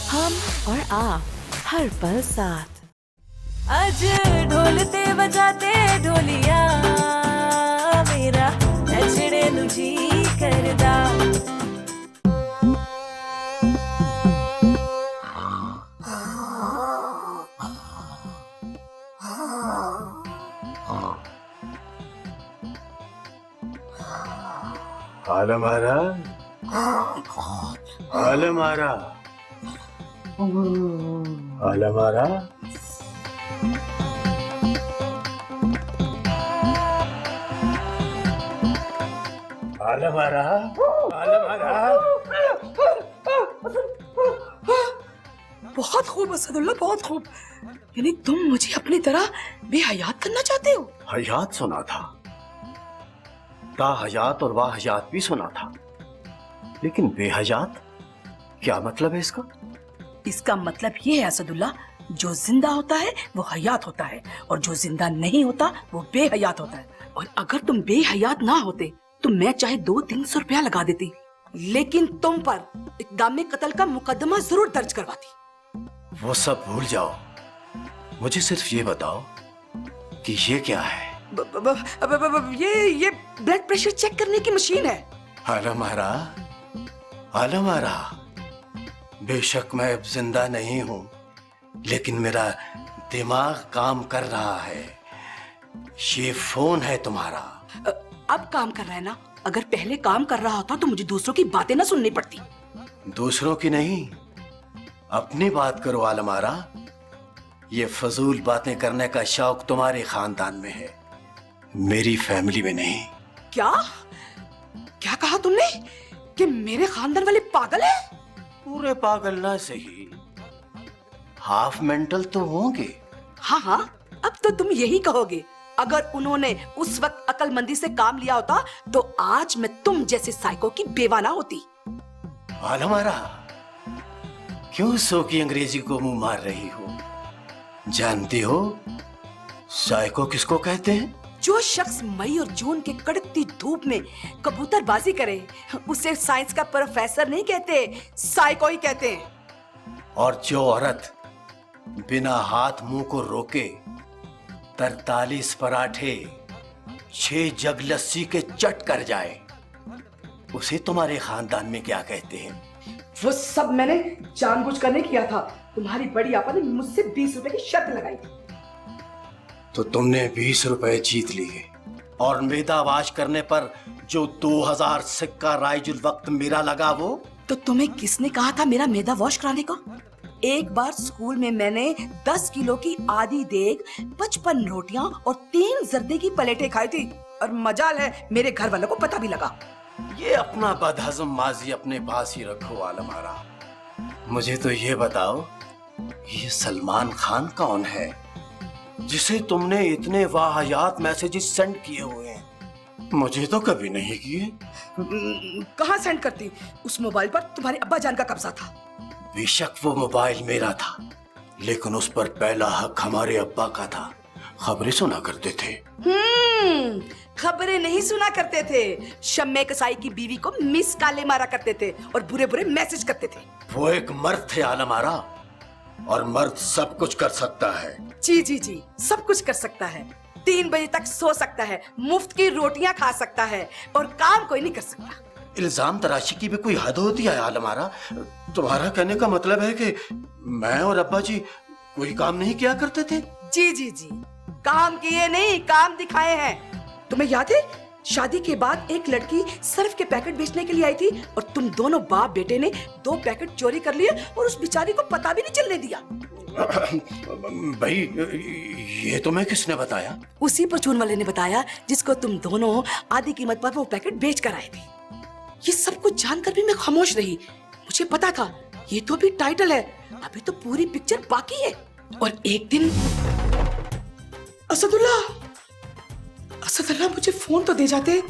हम और आप हर पल साथ। आज ढोलते बजाते ढोलिया मेरा नचने नुजी करदा। आलमारा, आलमारा, आलमारा, आलमारा, आलमारा। बहुत खूब असदुल्ला, बहुत खूब। यानी तुम मुझे अपनी तरह बेहयात करना चाहते हो? हयात सुना था, ता हयात और वाह हयात भी सुना था, लेकिन बेहयात क्या मतलब है इसका? इसका मतलब ये है असदुल्ला, जो जिंदा होता है वो हयात होता है और जो जिंदा नहीं होता वो बेहयात होता है। और अगर तुम बेहयात ना होते तो मैं चाहे 200-300 रुपया लगा देती, लेकिन तुम पर इक़दाम कत्ल का मुकदमा जरूर दर्ज करवाती। वो सब भूल जाओ, मुझे सिर्फ ये बताओ कि ये क्या है? ये ब्लड प्रेशर चेक करने की मशीन है। आलमारा, आलमारा, बेशक मैं अब जिंदा नहीं हूं, लेकिन मेरा दिमाग काम कर रहा है। ये फोन है तुम्हारा। अब काम कर रहा है ना? अगर पहले काम कर रहा होता तो मुझे दूसरों की बातें ना सुननी पड़ती। दूसरों की नहीं, अपनी बात करो आलमारा। ये फजूल बातें करने का शौक तुम्हारे खानदान में है, मेरी फैमिली में नहीं। क्या क्या कहा तुमने कि मेरे खानदान वाले पागल हैं? पूरे पागल ना सही, हाफ मेंटल तो होंगे। हाँ हाँ, अब तो तुम यही कहोगे। अगर उन्होंने उस वक्त अक्लमंदी से काम लिया होता तो आज मैं तुम जैसे साइको की बेवा ना होती। आलमारा, क्यों सो की अंग्रेजी को मुंह मार रही हो? जानती हो साइको किसको कहते हैं? जो शख्स मई और जून के कड़कती धूप में कबूतरबाजी करे उसे साइंस का प्रोफेसर नहीं कहते, साइको ही कहते हैं। और जो औरत बिना हाथ मुंह को रोके 43 पराठे 6 जग लस्सी के चट कर जाए, उसे तुम्हारे खानदान में क्या कहते हैं? वो सब मैंने जानबूझकर नहीं किया था। तुम्हारी बड़ी आपा ने मुझसे 20 रुपए की शर्त लगाई थी। तो तुमने 20 रुपए जीत लिए और मेदावाज करने पर जो 2000 सिक्का राइजुल वक्त मेरा लगा वो? तो तुम्हें किसने कहा था मेरा मैदा वॉश कराने को? एक बार स्कूल में मैंने 10 किलो की आधी देग, 55 रोटियां और 3 जर्दे की प्लेटें खाई थी और मजाल है मेरे घर वालों को पता भी लगा। ये अपना बदहज़म माजी अपने पास ही रखो आलमारा। मुझे तो ये बताओ, ये सलमान खान कौन है जिसे तुमने इतने वाहियात मैसेजेस सेंड किए हुए हैं? मुझे तो कभी नहीं किए। कहाँ सेंड करती? उस मोबाइल पर तुम्हारे अब्बा जान का कब्जा था। बेशक वो मोबाइल मेरा था, लेकिन उस पर पहला हक हमारे अब्बा का था। खबरें सुना करते थे। खबरें नहीं सुना करते थे, शम्मे कसाई की बीवी को मिस काले मारा करते थे और बुरे बुरे मैसेज करते थे। वो एक मर्द थे आलमारा, और मर्द सब कुछ कर सकता है। जी जी जी, सब कुछ कर सकता है। 3 बजे तक सो सकता है, मुफ्त की रोटियां खा सकता है और काम कोई नहीं कर सकता। इल्जाम तराशी की भी कोई हद होती है आलमारा? तुम्हारा कहने का मतलब है कि मैं और अब्बा जी कोई काम नहीं किया करते थे? जी जी जी, काम किए नहीं, काम दिखाए हैं। तुम्हें याद है शादी के बाद एक लड़की सर्फ के पैकेट बेचने के लिए आई थी और तुम दोनों बाप बेटे ने 2 पैकेट चोरी कर लिए और उस बेचारी को पता भी नहीं चलने दिया। भाई, ये तुम्हें किसने बताया? उसी परचून वाले ने बताया जिसको तुम दोनों आधी कीमत पर वो पैकेट बेच कर आए थे। ये सब कुछ जानकर भी मैं खामोश रही। मुझे पता था ये तो अभी टाइटल है, अभी तो पूरी पिक्चर बाकी है। और एक दिन असदुल्ला मुझे फोन तो दे जाते।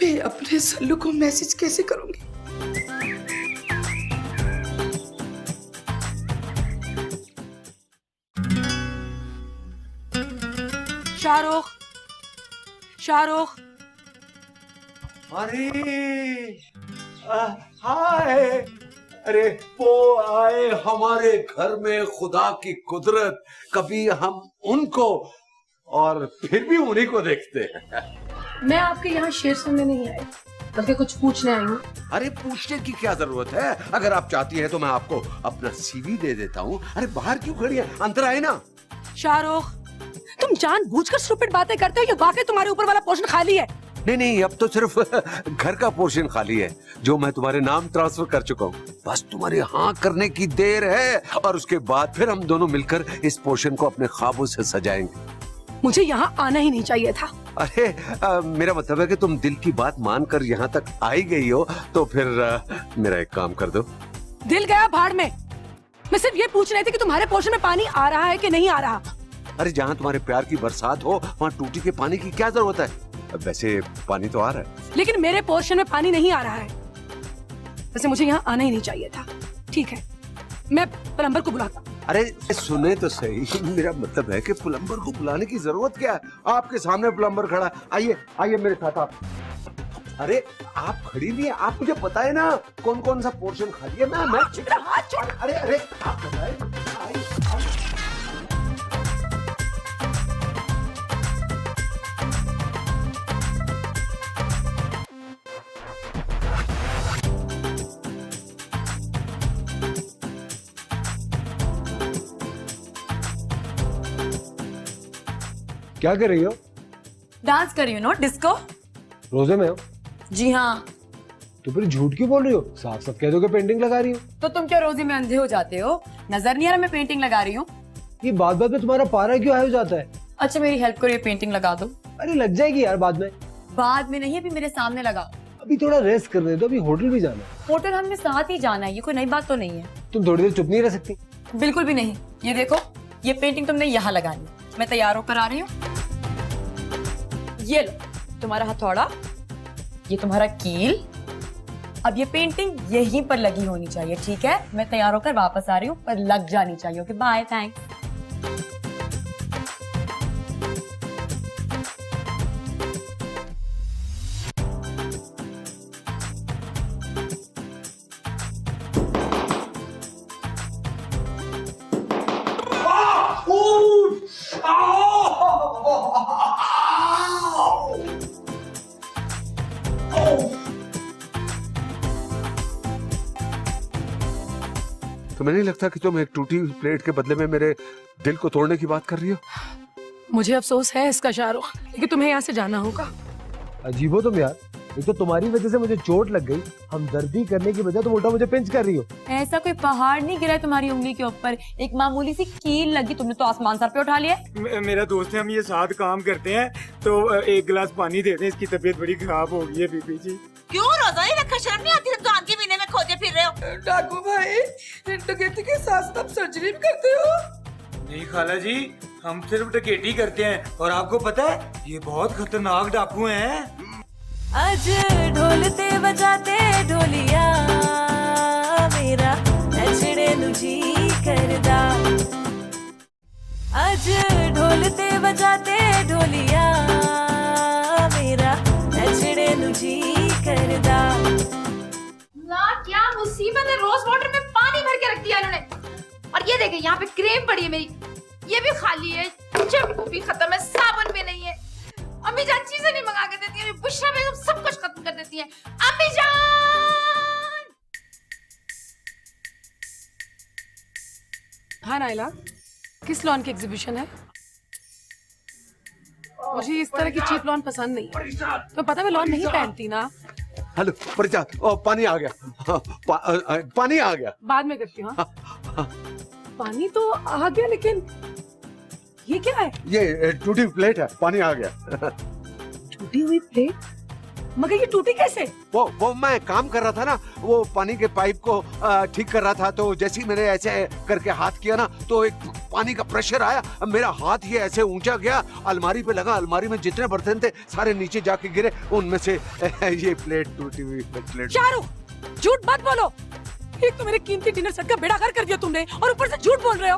मैं अपने सल्लू को मैसेज कैसे करूंगी? शाहरुख, अरे हाय, अरे वो आए हमारे घर में खुदा की कुदरत, कभी हम उनको और फिर भी उन्हीं को देखते हैं। मैं आपके यहाँ शेर सुनने नहीं आई, बल्कि कुछ पूछने आई हूँ। अरे पूछने की क्या जरूरत है? अगर आप चाहती हैं तो मैं आपको अपना सीवी दे देता हूँ। अरे बाहर क्यों खड़ी है, अंदर आए ना। शाहरुख, तुम जानबूझकर स्टूपिड बातें करते हो या वाकई तुम्हारे ऊपर वाला पोर्शन खाली है? नहीं नहीं, अब तो सिर्फ घर का पोर्शन खाली है जो मैं तुम्हारे नाम ट्रांसफर कर चुका हूँ। बस तुम्हारे हाँ करने की देर है और उसके बाद फिर हम दोनों मिलकर इस पोर्शन को अपने ख्वाबों से सजाएंगे। मुझे यहाँ आना ही नहीं चाहिए था। अरे मेरा मतलब है कि तुम दिल की बात मानकर यहाँ तक आई गई हो तो फिर मेरा एक काम कर दो। दिल गया भाड़ में। मैं सिर्फ ये पूछ रही थी कि तुम्हारे पोर्शन में पानी आ रहा है कि नहीं आ रहा। अरे जहाँ तुम्हारे प्यार की बरसात हो वहाँ टूटी के पानी की क्या जरूरत है? वैसे पानी तो आ रहा है। लेकिन मेरे पोर्शन में पानी नहीं आ रहा है। वैसे मुझे यहाँ आना ही नहीं चाहिए था। ठीक है, मैं प्लम्बर को बुलाता। अरे सुने तो सही, मेरा मतलब है कि प्लम्बर को बुलाने की जरूरत क्या है? आपके सामने प्लम्बर खड़ा। आइए आइए मेरे साथ आप। अरे आप खड़ी नहीं है, आप मुझे पता है ना कौन कौन सा पोर्शन खाली है। मैं हाथ छोड़। अरे अरे आप बताए। क्या कर रही हो? डांस कर रही हूँ, नो डिस्को। रोजे में हो? जी हाँ। तो फिर झूठ क्यों बोल रही हो? साफ साफ कह दो कि पेंटिंग लगा रही हो। तो तुम क्या रोजे में अंधे हो जाते हो? नजर नहीं आ रहा मैं पेंटिंग लगा रही हूँ? ये बात बात में तुम्हारा पारा क्यों हाई हो जाता है? अच्छा मेरी हेल्प करो, ये पेंटिंग लगा दो। अरे लग जाएगी यार बाद में। बाद में नहीं, अभी मेरे सामने लगाओ। अभी थोड़ा रेस्ट करने दो, अभी होटल भी जाना है। होटल हमने साथ ही जाना है, ये कोई नई बात तो नहीं है। तुम थोड़ी देर चुप नहीं रह सकती? बिल्कुल भी नहीं। ये देखो, ये पेंटिंग तुमने यहाँ लगानी। मैं तैयार होकर आ रही हूँ। ये लो तुम्हारा हथौड़ा, ये तुम्हारा कील। अब ये पेंटिंग यहीं पर लगी होनी चाहिए, ठीक है? मैं तैयार होकर वापस आ रही हूँ, पर लग जानी चाहिए। Okay bye, thanks. तुम्हें नहीं लगता कि तुम एक टूटी हुई प्लेट के बदले में मेरे दिल को तोड़ने की बात कर रही हो? मुझे अफसोस है इसका शाहरुख, लेकिन तुम्हें यहाँ से जाना होगा। अजीब हो तुम यार, एक तो तुम्हारी वजह से मुझे चोट लग गई, हमदर्दी करने की बजाय तुम उल्टा मुझे पिंच कर रही हो। ऐसा कोई पहाड़ नहीं गिरा है तुम्हारी उंगली के ऊपर, एक मामूली सी कील लगी, तुमने तो आसमान सर पे उठा लिया। मेरा दोस्त है, हम ये साथ काम करते हैं, तो एक गिलास पानी दे दें, इसकी तबीयत बड़ी खराब हो गई है बीबी जी। क्यों रोजा ही रखा, शर्म नहीं आती? तो आगे महीने में खोजे फिर रहे हो। डाकू भाई, डकैती के साथ आप सर्जरी भी करते हो? नहीं खाला जी, हम सिर्फ डकैती करते हैं, और आपको पता है ये बहुत खतरनाक डाकू हैं। आज ढोलते बजाते ढोलिया मेरा नचड़े नु जी करदा। आज ढोलते बजाते ढोलिया मेरा नचड़े नु जी करदा। ना क्या मुसीबत है, रोज वाटर में पानी भर के रख दिया इन्होंने। और ये देखे यहाँ पे क्रीम पड़ी है मेरी, ये भी खाली है, शैम्पू भी खत्म है, साबुन भी नहीं है। अम्मी जान चीजें नहीं मंगा के देती है, बुशरा बेगम सब कुछ खत्म कर देती है। अम्मी जान! हाँ नाइला, किस लॉन की एग्जीबिशन है? मुझे इस तरह की चीप लॉन पसंद नहीं है। तो पता मैं लॉन नहीं पहनती ना। हेलो परिचात, पानी आ गया। हाँ, पानी आ गया। बाद में करती हूँ। पानी तो आ गया, लेकिन ये क्या है? ये टूटी हुई प्लेट है, पानी आ गया। टूटी हुई प्लेट? मगर ये टूटी कैसे? वो मैं काम कर रहा था ना, वो पानी के पाइप को ठीक कर रहा था, तो जैसे ही मैंने ऐसे करके हाथ किया ना, तो एक पानी का प्रेशर आया, मेरा हाथ ये ऐसे ऊंचा गया, अलमारी पे लगा, अलमारी में जितने बर्तन थे सारे नीचे जाके गिरे, उनमें से ये प्लेट टूटी हुई प्लेट। शाहरुख, झूठ मत बोलो। एक तो मेरे कीमती डिनर सेट का बेड़ागर कर दिया तुमने, और ऊपर से झूठ बोल रहे हो।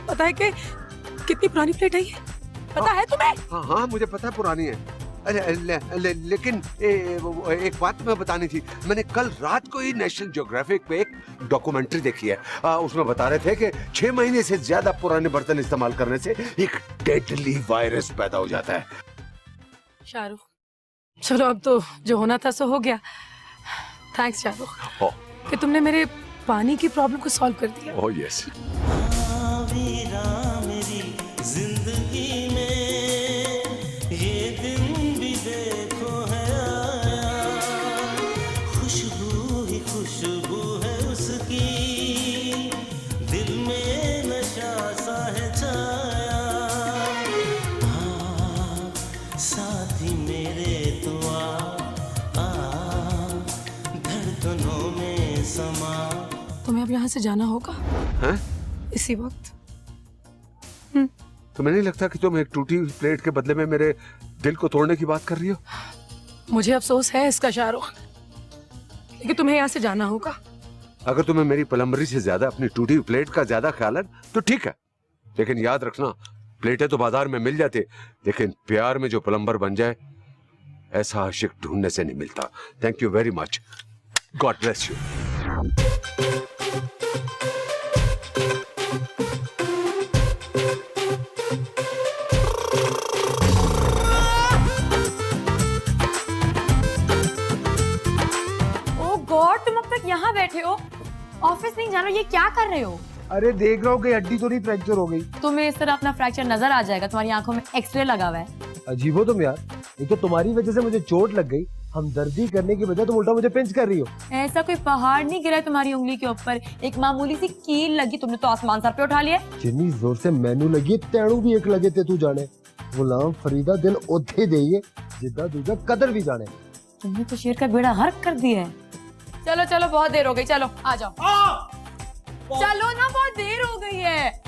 पता है कि कितनी पुरानी प्लेट है ये? पता है तुम्हें? हाँ हाँ मुझे पता है, पुरानी है। लेकिन एक बात मैं बतानी थी। मैंने कल रात को ही नेशनल ज्योग्राफिक पे एक डॉक्यूमेंट्री देखी है। उसमें बता रहे थे कि 6 महीने से ज्यादा पुराने बर्तन इस्तेमाल करने से एक डेडली वायरस पैदा हो जाता है। शाहरुख, चलो अब तो जो होना था सो हो गया। थैंक्स शाहरुख कि तुमने मेरे पानी की प्रॉब्लम को सॉल्व कर दिया। Oh yes. मेरी जिंदगी में ये दिन भी देखो है आया, खुशबू ही खुशबू है उसकी, दिल में नशा सा है छाया। साथी मेरे दुआ धड़कनों में समा। तुम्हें अब यहाँ से जाना होगा हैं? इसी वक्त। तुम्हें नहीं लगता कि तुम एक टूटी हुई प्लेट के बदले में मेरे दिल को तोड़ने की बात कर रही हो? मुझे अफसोस है इसका शाहरुख, लेकिन तुम्हें यहाँ से जाना होगा। अगर तुम्हें मेरी प्लम्बरी से ज्यादा अपनी टूटी हुई प्लेट का ज्यादा ख्याल है तो ठीक है, लेकिन याद रखना प्लेटें तो बाजार में मिल जाते, लेकिन प्यार में जो प्लम्बर बन जाए ऐसा आशिक ढूंढने से नहीं मिलता। Thank you very much. God bless you. God, तुम अब तक यहाँ बैठे हो, ऑफिस नहीं जाना, ये क्या कर रहे हो? अरे देख रहा हूँ कि हड्डी तो नहीं फ्रैक्चर हो गई। तुम्हें इस तरह अपना फ्रैक्चर नजर आ जाएगा, तुम्हारी आंखों में एक्सरे लगा हुआ है। अजीब हो तुम यार, एक तो तुम्हारी वजह से मुझे चोट लग गई, हमदर्दी करने की बजाय तुम उल्टा मुझे पिंच कर रही हो। ऐसा कोई पहाड़ नहीं गिरा है तुम्हारी उंगली के ऊपर, एक मामूली सी कील लगी, तुमने तो आसमान सर पे उठा लिया। जितनी जोर से मैनू लगी तेणु भी एक लगे थे, तू जाने। गुलाम फरीदा दिल ओथे देइए, जिद्दा दूजा कदर भी जाने। तुमने तो शेर का बेड़ा गर्क कर दिया है। चलो चलो, बहुत देर हो गई, चलो आ जाओ। चलो ना, बहुत देर हो गई है।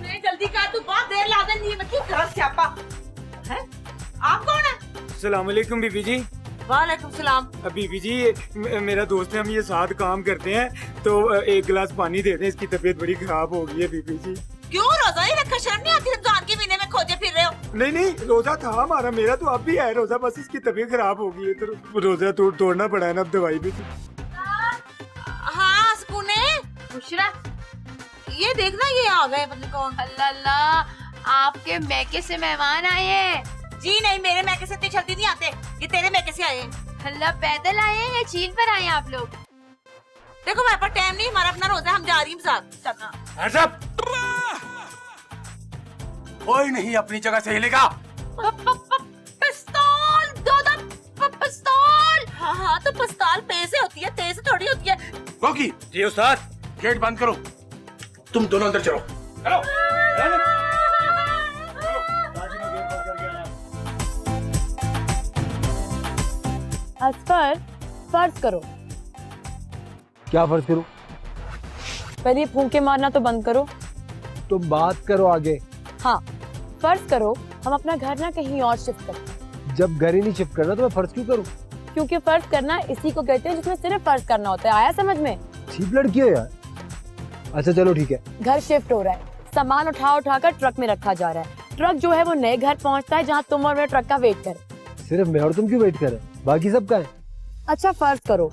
नहीं जल्दी कर, तू बहुत देर ला दे, नहीं मैं क्यों कर स्यापा है? आप कौन है? सलाम अलैकुम बीबी जी। वालेकुम सलाम। बीबी जी मेरा दोस्त है, हम ये साथ काम करते हैं, तो एक गिलास पानी दे दें, इसकी तबीयत बड़ी खराब हो गई है बीबी जी। क्यों रोजा ही रखा? शर्म नहीं आती? रमजान के महीने में खोजे फिर रहे हो। नहीं नहीं, रोजा था हमारा, मेरा तो अब भी है रोजा, बस इसकी तबीयत खराब हो गई है तो रोजा तोड़ना पड़ा है ना, अब दवाई भी। हाँ सुकूने, बुशरा, ये देखना ये आ गए, पता नहीं कौन। अल्लाह अल्लाह, आपके मैके से मेहमान आए हैं। जी नहीं, मेरे मैके से इतनी जल्दी नहीं आते, ये तेरे मैके से आए। अल्लाह, पैदल आए हैं या चील पर आए हैं आप लोग? देखो हमारे पास टाइम नहीं, हमारा अपना रोजा, हम जा रही हैं। कोई नहीं अपनी जगह से हिलेगा। पिस्तौल दो दो, पिस्तौल। हाँ हाँ, तो पिस्तौल पे से होती है, तेज से थोड़ी होती है। रोकी जी उस्ताद। गेट बंद करो, तुम दोनों अंदर चलो। चलो। असफर, फर्ज करो। क्या फर्ज करूं? पहले ये फूंके मारना तो बंद करो। तुम बात करो आगे। हाँ, फर्ज करो हम अपना घर ना कहीं और शिफ्ट करें। जब घर ही नहीं शिफ्ट करना तो मैं फर्ज क्यों करूं? क्योंकि फर्ज करना इसी को कहते हैं जिसमें सिर्फ फर्ज करना होता है। आया समझ में? चीप लड़की हो यार। अच्छा चलो ठीक है। घर शिफ्ट हो रहा है, सामान उठा उठा कर ट्रक में रखा जा रहा है। ट्रक जो है वो नए घर पहुंचता है जहाँ तुम और मैं ट्रक का वेट करें। सिर्फ मैं और तुम क्यों वेट कर रहे हैं? बाकी सब कहाँ है? अच्छा फर्ज करो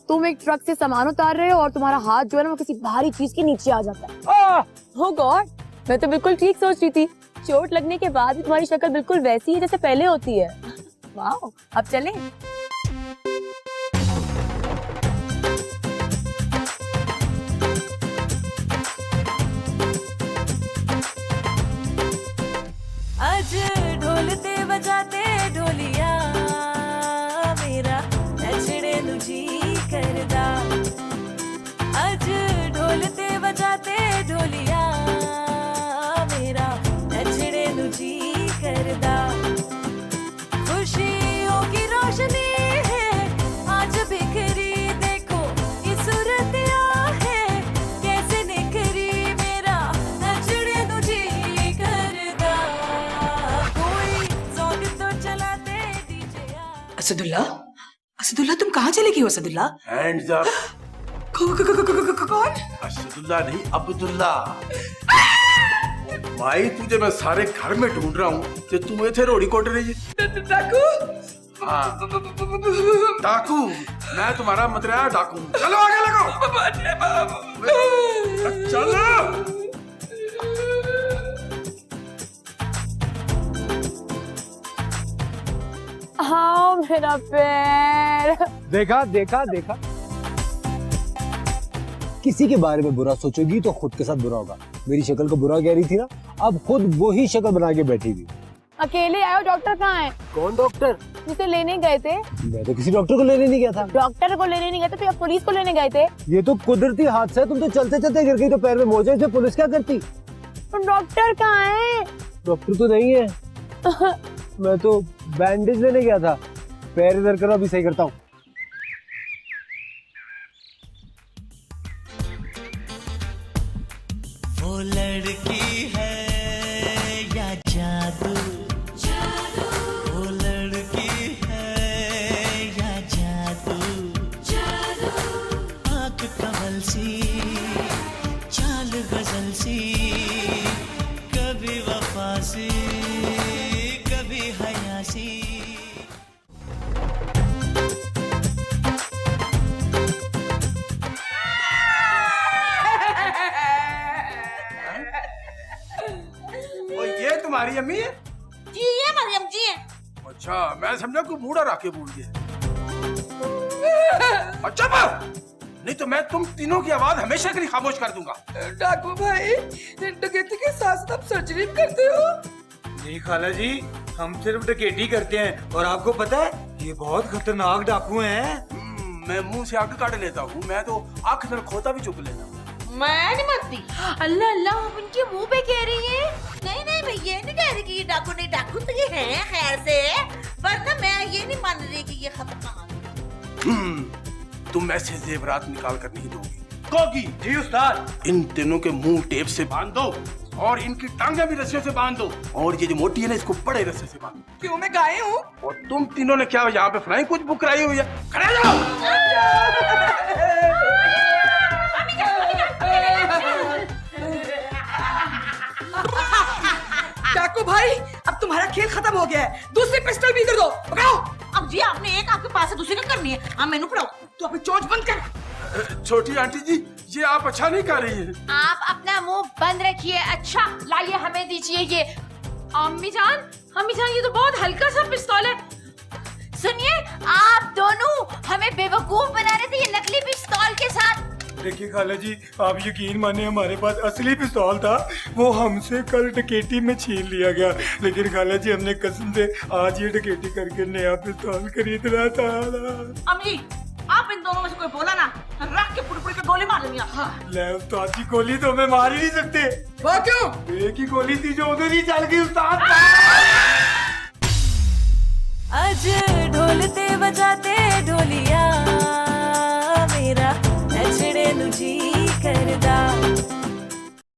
तुम एक ट्रक से सामान उतार रहे हो और तुम्हारा हाथ जो है ना वो किसी भारी चीज के नीचे आ जाता है। ओह गॉड, मैं तो बिल्कुल ठीक सोच रही थी। चोट लगने के बाद भी तुम्हारी शक्ल बिल्कुल वैसी है जैसे पहले होती है। वाह, अब चलें? आज ढोलते बजाते ढोलिया मेरा नचने नुजी करदा। आज ढोलते बजाते ढोलिया मेरा नचने नुजी करदा। खुशियों की रोशनी है आज बिखरी, देखो ये सूरतिया है कैसे निखरी, मेरा नचने नुजी करदा। कोई सॉन्ग तो चलाते डीजे। असदुल्ला, असदुल्ला तुम कहाँ चले गई हो? Asadullah hands up. कौन? असदुल्ला नहीं, अब्दुल्ला। भाई तुझे मैं सारे घर में ढूंढ रहा हूँ कि तू थे रोड़ी कोट रही डाकू हाँ डाकू, मैं तुम्हारा मतरिया डाकू। चलो आगे लगो, चलो। हाँ मेरा पैर। देखा देखा देखा, किसी के बारे में बुरा सोचोगी तो खुद के साथ बुरा होगा। मेरी शक्ल को बुरा कह रही थी ना, अब खुद वही शक्ल बना के बैठी थी। अकेले आयो, डॉक्टर कहाँ है? कौन डॉक्टर? जिसे लेने गए थे। मैं तो किसी डॉक्टर को लेने नहीं गया था। डॉक्टर को लेने नहीं गए थे तो या पुलिस को लेने गए थे? ये तो कुदरती हादसा है, तुम तो चलते चलते गिर गई तो पैर में मोच है, इसमें पुलिस क्या करती? तो डॉक्टर कहाँ है? डॉक्टर तो नहीं है। मैं तो बैंडेज लेने गया था। पैर इधर करो, अभी सही करता हूँ। वो लड़की है या जादू, वो लड़की है या जादू, आंख कमल सी, चाल गजल सी, कभी वफा सी, कभी हया सी। ये तुम्हारी अम्मी है? जी ये मरियम जी है। अच्छा, मैं समझा कोई बूढ़ा राके बोल गया। अच्छा नहीं तो मैं तुम तीनों की आवाज हमेशा के लिए खामोश कर दूंगा। डाकू भाई, डकैती के साथ साथ सर्जरी भी करते हो? नहीं खाला जी, हम सिर्फ डकैती करते हैं और आपको पता है ये बहुत खतरनाक डाकू हैं। मैं मुंह से आग काट लेता हूँ, मैं तो आंख से खोता भी चुक लेता हूँ। मैं नहीं मानती। अल्लाह अल्लाह, आप इनके मुंह पे कह रही है। नहीं नहीं, मैं ये नहीं कह रही कि ये डाकू नहीं, डाकू तो ये है खैर से, पर ना मैं ये नहीं मान रही कि ये खतरनाक। तुम ऐसे जेवरात निकाल कर नहीं दोगी। कोगी जी उस्ताद, इन तीनों के मुंह टेप से बांध दो और इनकी टांगे भी रस्सियों से बांध दो, और ये जो मोटी है ना इसको बड़े रस्से से बांध दो। क्यों, मैं गाय हूँ? और तुम तीनों ने क्या यहाँ पे फ्लाइंग कुछ बुक कराई हुई है? खड़े जाओ। डाकू भाई, अब तुम्हारा खेल खत्म हो गया है। दूसरी पिस्टल भी इधर दो, पकड़ो। अब जी आपने एक आपके पास है, दूसरी ने करनी है। हाँ मैनू पढ़ाओ, तू अपनी चोंच बंद कर। छोटी आंटी जी, ये आप अच्छा नहीं कर रही है। आप अपना मुंह बंद रखिए। अच्छा लाइए, हमें दीजिए ये। अम्मी जान ये तो बहुत हल्का सा पिस्तौल है। सुनिए, आप दोनों हमें बेवकूफ बना रहे थे ये नकली पिस्तौल के साथ। देखिए खाला जी, आप यकीन माने हमारे पास असली पिस्तौल था, वो हमसे कल डकैती में छीन लिया गया। लेकिन खाला जी हमने कसम से आज ये डकैती करके नया पिस्तौल खरीदना था। अम्मी, आप इन दोनों में से कोई बोला ना, रख के पुड़ी पे गोली मार लेंगे। हाँ। ले उस्ताद जी, गोली तो हमें मार ही नहीं सकते। वो क्यों? एक ही गोली थी जो उधर ही चल गई उस्ताद।